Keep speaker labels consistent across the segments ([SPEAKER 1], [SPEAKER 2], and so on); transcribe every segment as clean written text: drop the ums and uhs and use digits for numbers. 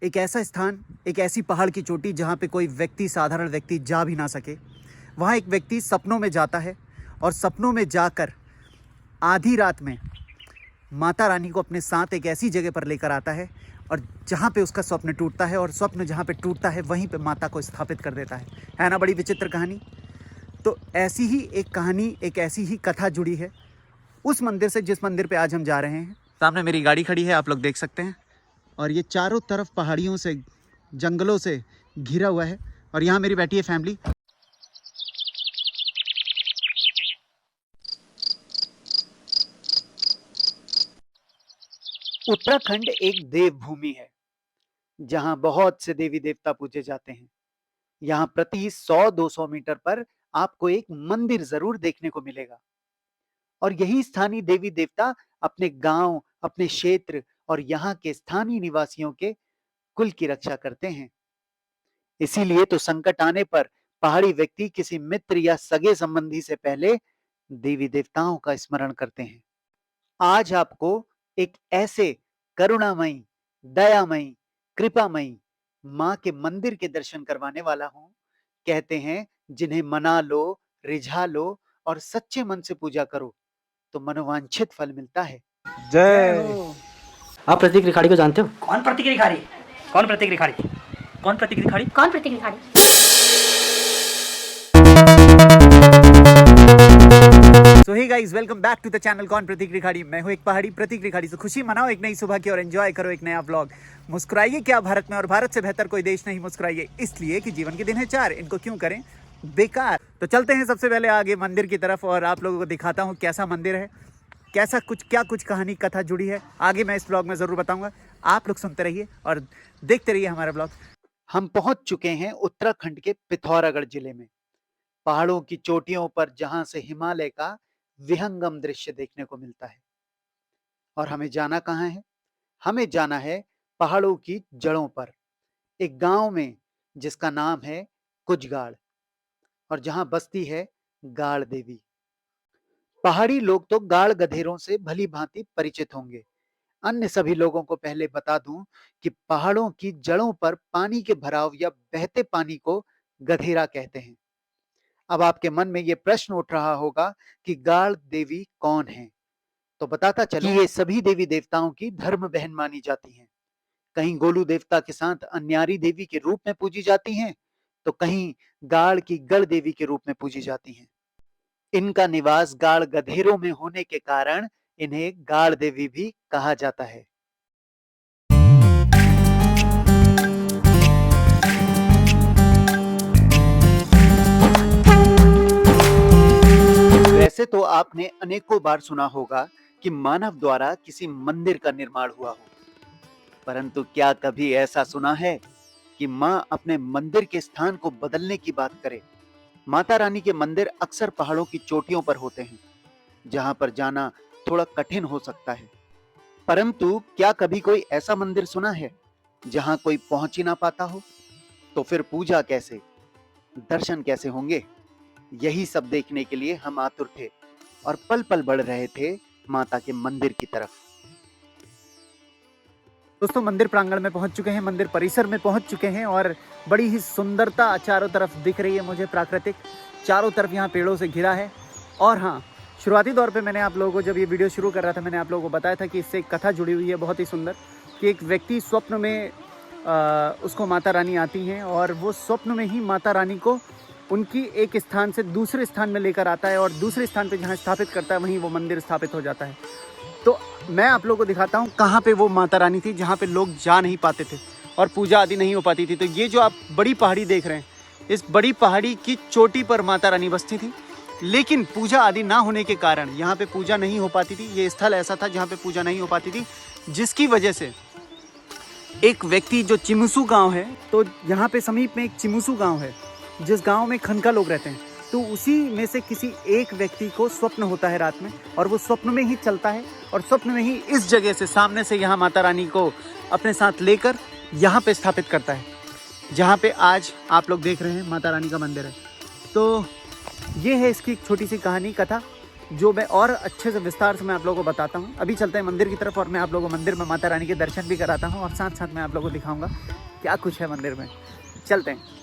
[SPEAKER 1] एक ऐसा स्थान, एक ऐसी पहाड़ की चोटी जहाँ पे कोई व्यक्ति, साधारण व्यक्ति जा भी ना सके। वहाँ एक व्यक्ति सपनों में जाता है और सपनों में जाकर आधी रात में माता रानी को अपने साथ एक ऐसी जगह पर लेकर आता है और जहाँ पे उसका स्वप्न टूटता है, और स्वप्न जहाँ पे टूटता है वहीं पे माता को स्थापित कर देता है ना? बड़ी विचित्र कहानी। तो ऐसी ही एक कहानी, एक ऐसी ही कथा जुड़ी है उस मंदिर से जिस मंदिर पे आज हम जा रहे हैं। सामने मेरी गाड़ी खड़ी है, आप लोग देख सकते हैं, और ये चारों तरफ पहाड़ियों से, जंगलों से घिरा हुआ है, और यहाँ मेरी बैठी है फैमिली। उत्तराखंड एक देवभूमि है जहाँ बहुत से देवी देवता पूजे जाते हैं। यहाँ प्रति 100-200 मीटर पर आपको एक मंदिर जरूर देखने को मिलेगा, और यही स्थानीय देवी देवता अपने गांव, अपने क्षेत्र और यहाँ के स्थानीय निवासियों के कुल की रक्षा करते हैं। इसीलिए तो संकट आने पर पहाड़ी व्यक्ति किसी मित्र या सगे संबंधी से पहले देवी देवताओं का स्मरण करते हैं। आज आपको एक ऐसे करुणामयी, दयामयी, कृपामयी माँ के मंदिर के दर्शन करवाने वाला हूँ। कहते हैं जिन्हें मना लो, रिझा लो और सच्चे मन से पूजा करो तो मनोवांछित फल मिलता है।
[SPEAKER 2] जय।
[SPEAKER 3] आप प्रतीक रिखाड़ी को जानते हो?
[SPEAKER 4] कौन प्रतीक रिखाड़ी? कौन प्रतीक रिखाड़ी? कौन प्रतीक रिखाड़ी?
[SPEAKER 5] कौन Prateek Rikhari?
[SPEAKER 1] So hey guys, welcome back to the channel कौन प्रतीक रिखाड़ी। मैं हूँ एक पहाड़ी, प्रतीक रिखाड़ी। से खुशी मनाओ एक नई सुबह की और एंजॉय करो एक नया व्लॉग। मुस्कुराइए क्या भारत में, और भारत से बेहतर कोई देश नहीं। मुस्कुराइए इसलिए कि जीवन के दिन है 4, इनको क्यों करें बेकार। तो चलते हैं सबसे पहले आगे मंदिर की तरफ, और आप लोगों को दिखाता हूँ कैसा मंदिर है, कैसा क्या कुछ कहानी कथा जुड़ी है। आगे मैं इस ब्लॉग में ज़रूर बताऊंगा। आप लोग सुनते रहिए और देखते रहिए हमारा ब्लॉग। हम पहुंच चुके हैं उत्तराखंड के पिथौरागढ़ जिले में, पहाड़ों की चोटियों पर, जहां से हिमालय का विहंगम दृश्य देखने को मिलता है। और हमें जाना कहाँ है? हमें जाना है पहाड़ों की जड़ों पर, एक गांव में जिसका नाम है कुजगाड़, और जहां बसती है गाड़ देवी। पहाड़ी लोग तो गाड़ गधेरों से भली भांति परिचित होंगे। अन्य सभी लोगों को पहले बता दूं कि पहाड़ों की जड़ों पर पानी के भराव या बहते पानी को गधेरा कहते हैं। अब आपके मन में ये प्रश्न उठ रहा होगा कि गाड़ देवी कौन है? तो बताता चलूं कि ये सभी देवी देवताओं की धर्म बहन मानी जाती हैं। कहीं गोलू देवता के साथ अन्यारी देवी के रूप में पूजी जाती हैं, तो कहीं गाड़ की गढ़ देवी के रूप में पूजी जाती हैं। इनका निवास गाड़ गधेरों में होने के कारण इन्हें गाड़ देवी भी कहा जाता है। वैसे तो आपने अनेकों बार सुना होगा कि मानव द्वारा किसी मंदिर का निर्माण हुआ हो, परंतु क्या कभी ऐसा सुना है कि माँ अपने मंदिर के स्थान को बदलने की बात करे? माता रानी के मंदिर अक्सर पहाड़ों की चोटियों पर होते हैं, जहां पर जाना थोड़ा कठिन हो सकता है। परंतु क्या कभी कोई ऐसा मंदिर सुना है जहां कोई पहुंच ही ना पाता हो? तो फिर पूजा कैसे, दर्शन कैसे होंगे? यही सब देखने के लिए हम आतुर थे और पल पल बढ़ रहे थे माता के मंदिर की तरफ। दोस्तों, मंदिर प्रांगण में पहुंच चुके हैं, मंदिर परिसर में पहुंच चुके हैं, और बड़ी ही सुंदरता चारों तरफ दिख रही है मुझे, प्राकृतिक। चारों तरफ यहाँ पेड़ों से घिरा है। और हाँ, शुरुआती दौर पे मैंने आप लोगों को, जब ये वीडियो शुरू कर रहा था, मैंने आप लोगों को बताया था कि इससे एक कथा जुड़ी हुई है बहुत ही सुंदर, कि एक व्यक्ति स्वप्न में उसको माता रानी आती हैं, और वो स्वप्न में ही माता रानी को उनकी एक स्थान से दूसरे स्थान में लेकर आता है, और दूसरे स्थान पे जहाँ स्थापित करता है वहीं वो मंदिर स्थापित हो जाता है। तो मैं आप लोगों को दिखाता हूँ कहाँ पे वो माता रानी थी, जहाँ पे लोग जा नहीं पाते थे और पूजा आदि नहीं हो पाती थी। तो ये जो आप बड़ी पहाड़ी देख रहे हैं, इस बड़ी पहाड़ी की चोटी पर माता रानी बसती थी, लेकिन पूजा आदि ना होने के कारण यहाँ पे पूजा नहीं हो पाती थी। ये स्थल ऐसा था जहाँ पे पूजा नहीं हो पाती थी, जिसकी वजह से एक व्यक्ति, जो चिमुसू गाँव है, तो यहाँ पे समीप में एक चिमुसू गाँव है जिस गाँव में खनका लोग रहते हैं, तो उसी में से किसी एक व्यक्ति को स्वप्न होता है रात में, और वो स्वप्न में ही चलता है, और स्वप्न में ही इस जगह से, सामने से यहाँ माता रानी को अपने साथ लेकर यहाँ पे स्थापित करता है, जहाँ पे आज आप लोग देख रहे हैं माता रानी का मंदिर है। तो ये है इसकी एक छोटी सी कहानी कथा। जो मैं और अच्छे से विस्तार से मैं आप लोगों को बताता हूँ। अभी चलते हैं मंदिर की तरफ और मैं आप लोगों को मंदिर में माता रानी के दर्शन भी कराता हूँ और साथ साथ मैं आप लोगों को दिखाऊंगा क्या कुछ है मंदिर में। चलते हैं।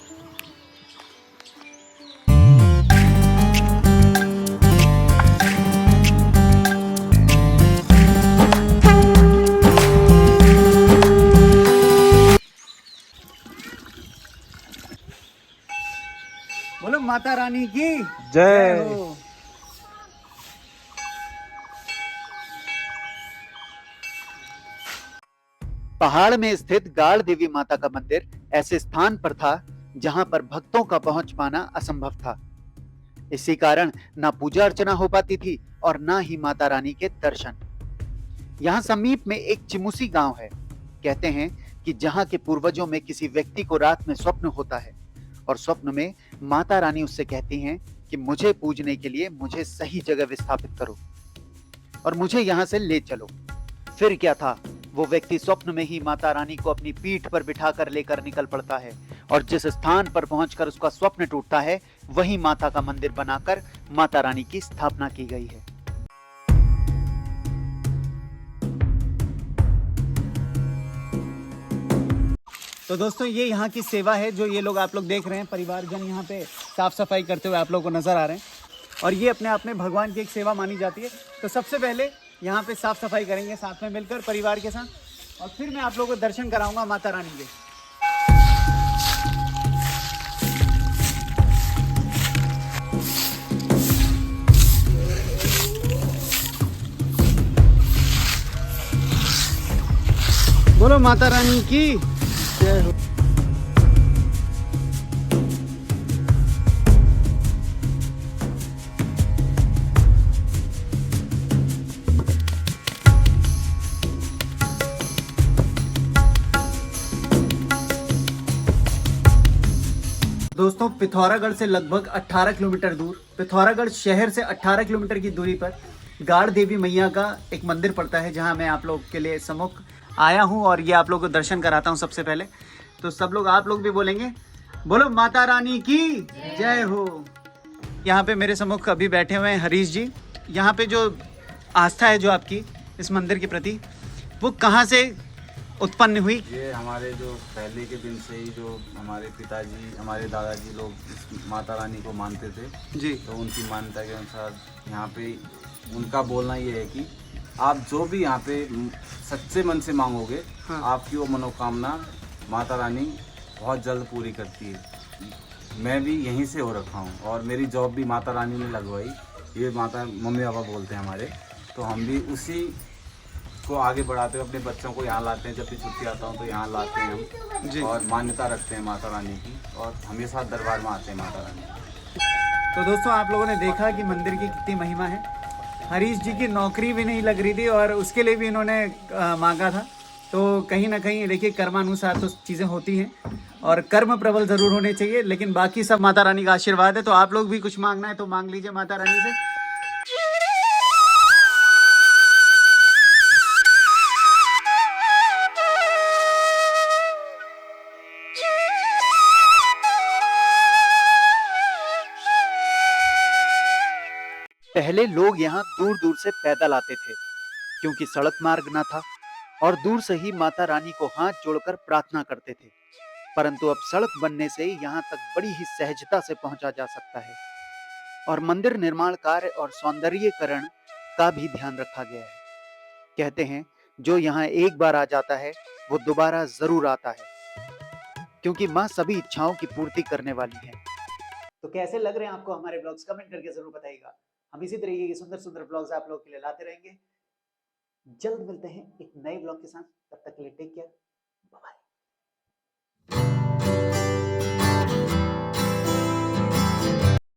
[SPEAKER 1] बोलो माता रानी की जय हो। पहाड़ में स्थित गाड़ देवी माता का मंदिर ऐसे स्थान पर था जहां पर भक्तों का पहुंच पाना असंभव था। इसी कारण ना पूजा अर्चना हो पाती थी और ना ही माता रानी के दर्शन। यहाँ समीप में एक चिमुसी गांव है। कहते हैं कि जहां के पूर्वजों में किसी व्यक्ति को रात में स्वप्न होता है और स्वप्न में माता रानी उससे कहती हैं कि मुझे पूजने के लिए मुझे सही जगह विस्थापित करो और मुझे यहाँ से ले चलो। फिर क्या था, वो व्यक्ति स्वप्न में ही माता रानी को अपनी पीठ पर बिठाकर लेकर निकल पड़ता है और जिस स्थान पर पहुंचकर उसका स्वप्न टूटता है वही माता का मंदिर बनाकर माता रानी की स्थापना की गई है। तो दोस्तों ये यहाँ की सेवा है जो ये लोग आप लोग देख रहे हैं, परिवारजन यहाँ पे साफ सफाई करते हुए आप लोगों को नजर आ रहे हैं और ये अपने आप में भगवान की एक सेवा मानी जाती है। तो सबसे पहले यहाँ पे साफ सफाई करेंगे साथ में मिलकर परिवार के साथ और फिर मैं आप लोगों को दर्शन कराऊंगा माता रानी के। बोलो माता रानी की जय हो। दोस्तों पिथौरागढ़ से लगभग 18 किलोमीटर दूर, पिथौरागढ़ शहर से 18 किलोमीटर की दूरी पर गाड़ देवी मैया का एक मंदिर पड़ता है जहां मैं आप लोग के लिए सम्मुख आया हूं और ये आप लोगों को दर्शन कराता हूं। सबसे पहले तो सब लोग आप लोग भी बोलेंगे बोलो माता रानी की जय हो। यहाँ पे मेरे सम्मुख अभी बैठे हुए हैं हरीश जी। यहाँ पे जो आस्था है जो आपकी इस मंदिर के प्रति वो कहाँ से उत्पन्न हुई?
[SPEAKER 2] ये हमारे जो पहले के दिन से ही जो हमारे पिताजी हमारे दादाजी लोग इस माता रानी को मानते थे
[SPEAKER 1] जी।
[SPEAKER 2] तो उनकी मान्यता के अनुसार यहाँ पे उनका बोलना ये है कि आप जो भी यहाँ पे सच्चे मन से मांगोगे
[SPEAKER 1] हाँ।
[SPEAKER 2] आपकी वो मनोकामना माता रानी बहुत जल्द पूरी करती है। मैं भी यहीं से हो रखा हूँ और मेरी जॉब भी माता रानी ने लगवाई। ये माता मम्मी पापा बोलते हैं हमारे, तो हम भी उसी को आगे बढ़ाते हुए अपने बच्चों को यहाँ लाते हैं। जब भी छुट्टी आता हूँ तो यहाँ लाते हैं हम
[SPEAKER 1] जी।
[SPEAKER 2] और मान्यता रखते हैं माता रानी की और हमेशा दरबार में आते हैं माता रानी।
[SPEAKER 1] तो दोस्तों आप लोगों ने देखा कि मंदिर की कितनी महिमा है। हरीश जी की नौकरी भी नहीं लग रही थी और उसके लिए भी इन्होंने मांगा था। तो कहीं ना कहीं देखिए कर्मानुसार तो चीज़ें होती हैं और कर्म प्रबल ज़रूर होने चाहिए, लेकिन बाकी सब माता रानी का आशीर्वाद है। तो आप लोग भी कुछ मांगना है तो मांग लीजिए माता रानी से। पहले लोग यहाँ दूर दूर से पैदल आते थे क्योंकि सड़क मार्ग न था और दूर से ही माता रानी को हाथ जोड़कर प्रार्थना करते थे। परंतु अब सड़क बनने से यहाँ तक बड़ी ही सहजता से पहुंचा जा सकता है और मंदिर निर्माण कार्य और सौंदर्यीकरण का भी ध्यान रखा गया है। कहते हैं जो यहाँ एक बार आ जाता है वो दोबारा जरूर आता है क्योंकि माँ सभी इच्छाओं की पूर्ति करने वाली है। तो कैसे लग रहे हैं आपको हमारे ब्लॉग्स, कमेंट करके जरूर बताइएगा। हम इसी तरीके के सुंदर सुंदर ब्लॉग्स आप लोगों के लिए लाते रहेंगे। जल्द मिलते हैं एक नए ब्लॉग के साथ, तब तक के लिए टेक केयर, बाय बाय।